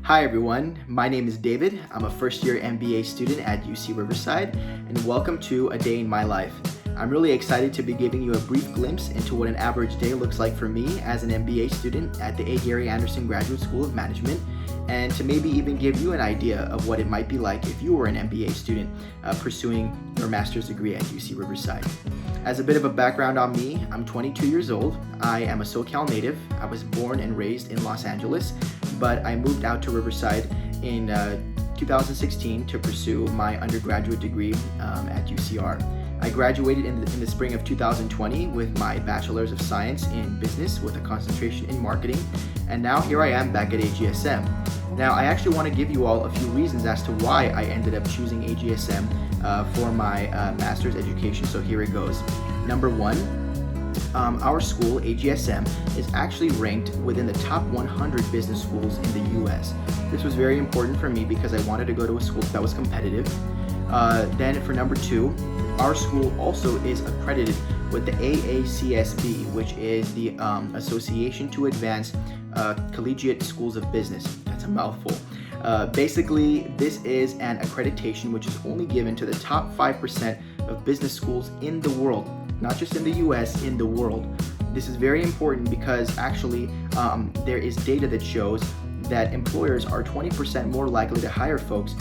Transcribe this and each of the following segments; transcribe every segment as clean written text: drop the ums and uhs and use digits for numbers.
Hi everyone, my name is David. I'm a first-year MBA student at UC Riverside, and welcome to A Day in My Life. I'm really excited to be giving you a brief glimpse into what an average day looks like for me as an MBA student at the A. Gary Anderson Graduate School of Management, and to maybe even give you an idea of what it might be like if you were an MBA student pursuing your master's degree at UC Riverside. As a bit of a background on me, I'm 22 years old. I am a SoCal native. I was born and raised in Los Angeles, but I moved out to Riverside in 2016 to pursue my undergraduate degree at UCR. I graduated in the spring of 2020 with my Bachelor's of Science in Business with a concentration in Marketing, and now here I am back at AGSM. Now, I actually want to give you all a few reasons as to why I ended up choosing AGSM for my master's education, so here it goes. Number one, our school, AGSM, is actually ranked within the top 100 business schools in the US. This was very important for me because I wanted to go to a school that was competitive. Then for number two, our school also is accredited with the AACSB, which is the Association to Advance Collegiate Schools of Business. That's a mouthful. Basically, this is an accreditation which is only given to the top 5% of business schools in the world, not just in the US, in the world. This is very important because actually there is data that shows that employers are 20% more likely to hire folks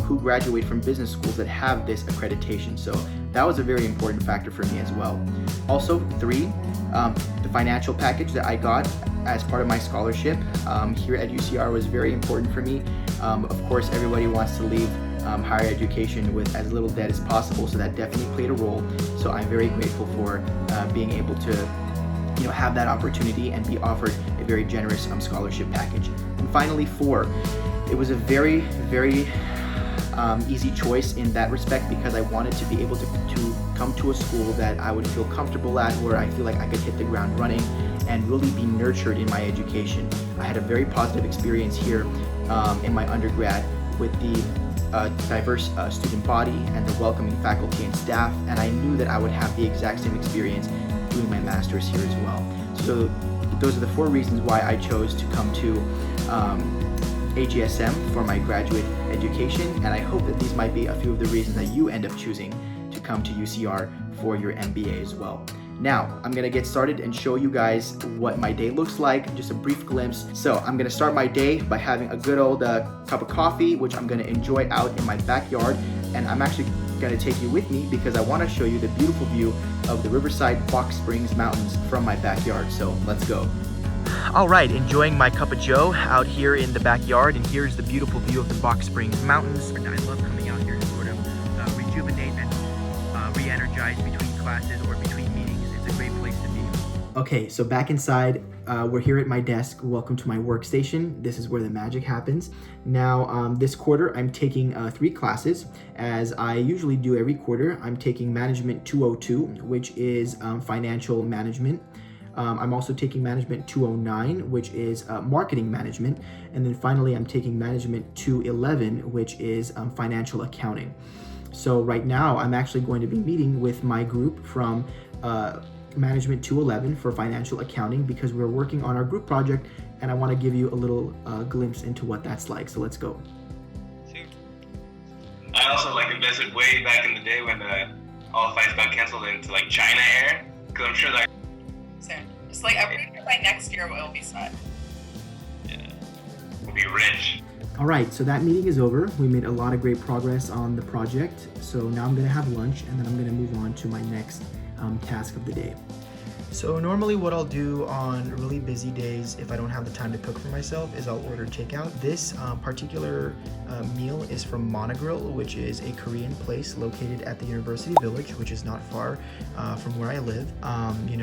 who graduate from business schools that have this accreditation. So that was a very important factor for me as well. Also, three, the financial package that I got as part of my scholarship here at UCR was very important for me. Of course, everybody wants to leave higher education with as little debt as possible, so that definitely played a role. So I'm very grateful for being able to have that opportunity and be offered a very generous scholarship package. And finally, four, it was a very, very easy choice in that respect because I wanted to be able to come to a school that I would feel comfortable at, where I feel like I could hit the ground running and really be nurtured in my education. I had a very positive experience here in my undergrad with the diverse student body and the welcoming faculty and staff, and I knew that I would have the exact same experience doing my master's here as well. So those are the four reasons why I chose to come to AGSM for my graduate education, and I hope that these might be a few of the reasons that you end up choosing to come to UCR for your MBA as well. Now, I'm gonna get started and show you guys what my day looks like, just a brief glimpse. So I'm gonna start my day by having a good old cup of coffee, which I'm gonna enjoy out in my backyard, and I'm actually gonna take you with me because I wanna show you the beautiful view of the Riverside Box Springs Mountains from my backyard, so let's go. All right, enjoying my cup of joe out here in the backyard, and here's the beautiful view of the Box Springs Mountains. And I love coming out here to sort of rejuvenate and re-energize between classes or between meetings. It's a great place to be. Okay, so back inside, we're here at my desk. Welcome to my workstation. This is where the magic happens. Now, this quarter, I'm taking 3 classes, as I usually do every quarter. I'm taking Management 202, which is financial management. I'm also taking Management 209, which is marketing management. And then finally, I'm taking Management 211, which is financial accounting. So right now, I'm actually going to be meeting with my group from Management 211 for financial accounting because we're working on our group project, and I want to give you a little glimpse into what that's like. So let's go. I also invested way back in the day when all flights got canceled into China Air, because I'm sure that. Just I'm pretty sure by next year we'll be set. Yeah, we'll be rich. All right, so that meeting is over. We made a lot of great progress on the project. So now I'm gonna have lunch, and then I'm gonna move on to my next task of the day. So normally what I'll do on really busy days, if I don't have the time to cook for myself, is I'll order takeout. This particular meal is from Monogrill, which is a Korean place located at the University Village, which is not far from where I live.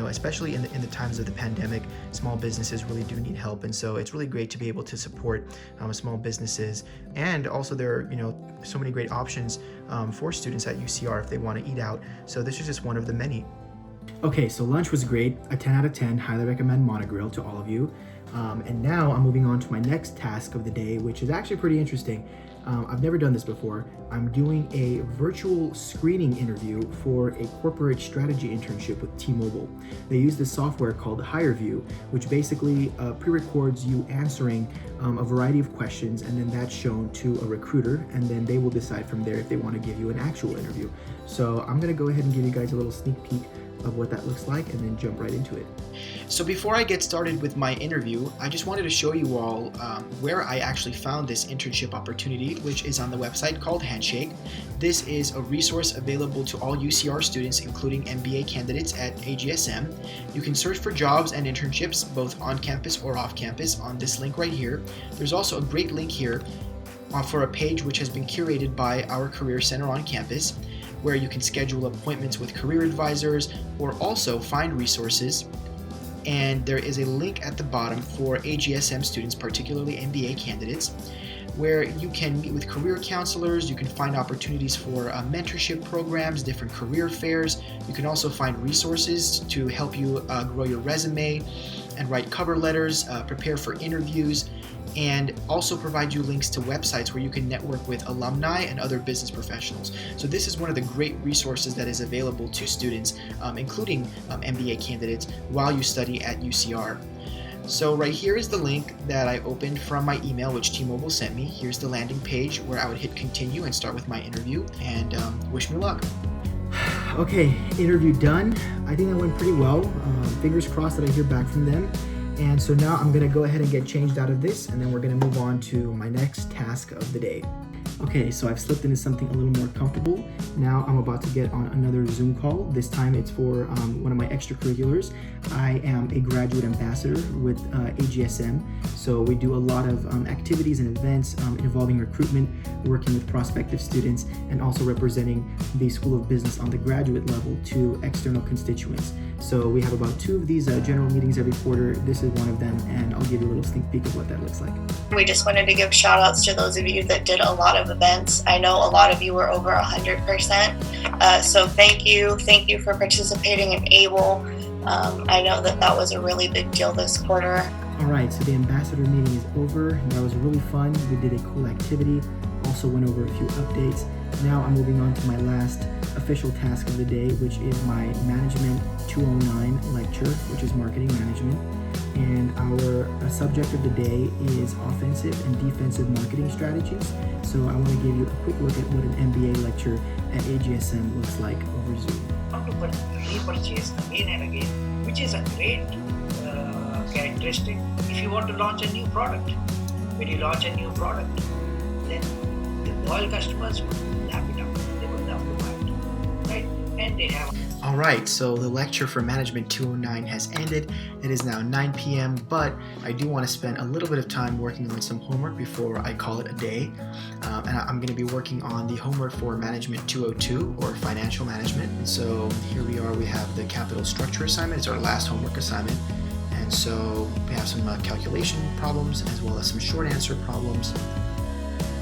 Especially in the times of the pandemic, small businesses really do need help, and so it's really great to be able to support small businesses. And also there are so many great options for students at UCR if they want to eat out. So this is just one of the many. Okay, so lunch was great. A 10 out of 10. Highly recommend Monogrill to all of you. And now I'm moving on to my next task of the day, which is actually pretty interesting. I've never done this before. I'm doing a virtual screening interview for a corporate strategy internship with T-Mobile. They use this software called HireView, which basically pre-records you answering a variety of questions, and then that's shown to a recruiter, and then they will decide from there if they want to give you an actual interview. So I'm going to go ahead and give you guys a little sneak peek of what that looks like and then jump right into it. So before I get started with my interview, I just wanted to show you all where I actually found this internship opportunity, which is on the website called Handshake. This is a resource available to all UCR students, including MBA candidates at AGSM. You can search for jobs and internships, both on campus or off campus, on this link right here. There's also a great link here for a page which has been curated by our Career Center on campus, where you can schedule appointments with career advisors or also find resources. And there is a link at the bottom for AGSM students, particularly MBA candidates, where you can meet with career counselors. You can find opportunities for mentorship programs, different career fairs. You can also find resources to help you grow your resume and write cover letters, prepare for interviews, and also provide you links to websites where you can network with alumni and other business professionals. So this is one of the great resources that is available to students, including MBA candidates, while you study at UCR. So right here is the link that I opened from my email, which T-Mobile sent me. Here's the landing page where I would hit continue and start with my interview, and wish me luck. Okay, interview done. I think that went pretty well. Fingers crossed that I hear back from them. And so now I'm gonna go ahead and get changed out of this, and then we're gonna move on to my next task of the day. Okay, so I've slipped into something a little more comfortable. Now I'm about to get on another Zoom call. This time it's for one of my extracurriculars. I am a graduate ambassador with AGSM. So we do a lot of activities and events involving recruitment, working with prospective students, and also representing the School of Business on the graduate level to external constituents. So we have about 2 of these general meetings every quarter. This is one of them, and I'll give you a little sneak peek of what that looks like. We just wanted to give shout outs to those of you that did a lot of events. I know a lot of you were over 100%. So thank you for participating in ABLE. I know that was a really big deal this quarter. All right, so the ambassador meeting is over. That was really fun. We did a cool activity. Also went over a few updates. Now I'm moving on to my last official task of the day, which is my Management 209 lecture, which is marketing management. And our subject of the day is offensive and defensive marketing strategies. So I want to give you a quick look at what an MBA lecture at AGSM looks like over Zoom. To repurchase again and again, which is a great characteristic if you want to launch a new product. When you launch a new product, then the loyal customers will lap it up. They will love to buy it, right? And they have. All right, so the lecture for Management 209 has ended. It is now 9 p.m., but I do want to spend a little bit of time working on some homework before I call it a day. And I'm going to be working on the homework for Management 202, or Financial Management. So here we are, we have the capital structure assignment. It's our last homework assignment. And so we have some calculation problems as well as some short answer problems.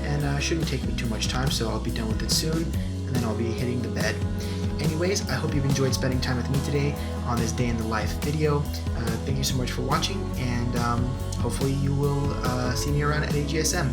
And shouldn't take me too much time, so I'll be done with it soon, and then I'll be hitting the bed. Anyways, I hope you've enjoyed spending time with me today on this day in the life video. Thank you so much for watching, and hopefully you will see me around at AGSM.